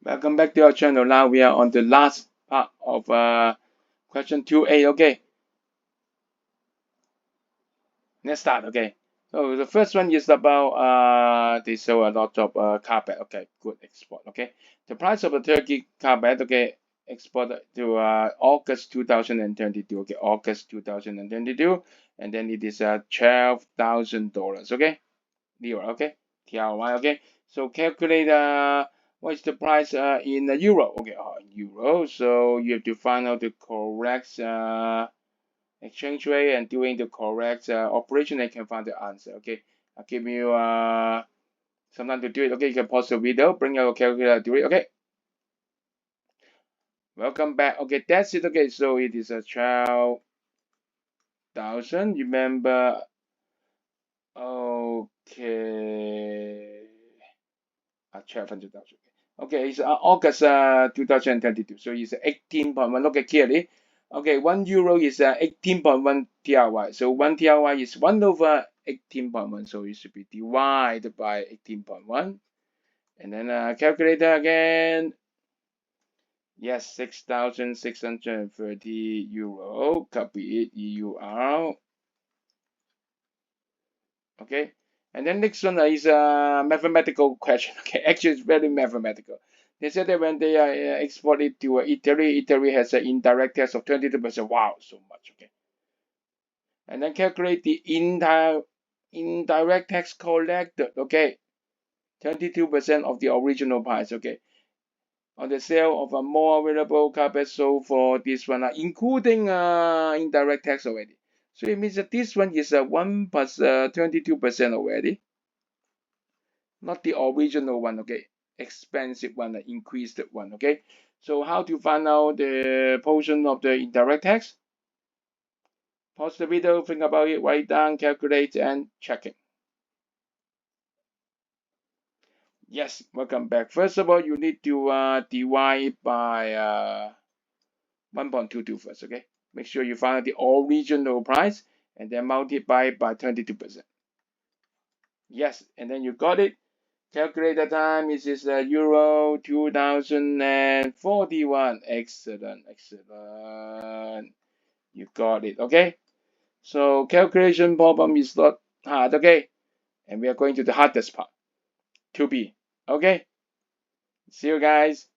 Welcome back to our channel. Now we are on the last part of question 2a. Okay, let's start. Okay, so the first one is about they sell a lot of carpet. Okay, good export. Okay, the price of a turkey carpet. Okay, exported to August 2022. Okay, August 2022, and then it is $12,000. Okay, lira. Okay, TRY. Okay, so calculate what is the price in euro. Okay, in euro. So you have to find out the correct exchange rate, and doing the correct operation, and can find the answer. Okay, I'll give you some time to do it. Okay, you can pause the video, bring your calculator, do it. Okay, welcome back. Okay, that's it. Okay, so it is a 12,000. Remember. Okay. 12,000. Okay, it's August 2022. So it's 18.1. Look at clearly. Okay, 1 euro is 18.1 TRY. So 1 TRY is 1 over 18.1. So it should be divided by 18.1. And then calculator again. Yes, 6,630 euro. Copy it. EUR. Okay. And then next one is a mathematical question. Okay, actually it's very mathematical. They said that when they export it to Italy, Italy has an indirect tax of 22%. Wow, so much. Okay. And then calculate the indirect tax collected. Okay, 22% of the original price. Okay, on the sale of a more available carpet sold for this one, including indirect tax already. So it means that this one is 1 plus 22% already. Not the original one. Okay, expensive one, the increased one. Okay, so how to find out the portion of the indirect tax? Pause the video, think about it, write down, calculate, and check it. Yes, welcome back. First of all, you need to divide by 1.22 first. Okay, make sure you find the original price and then multiply by 22%. Yes, and then you got it. Calculate the time. It is Euro 2041. Excellent, excellent. You got it. Okay. So calculation problem is not hard. Okay. And we are going to the hardest part. 2B. Okay. See you guys.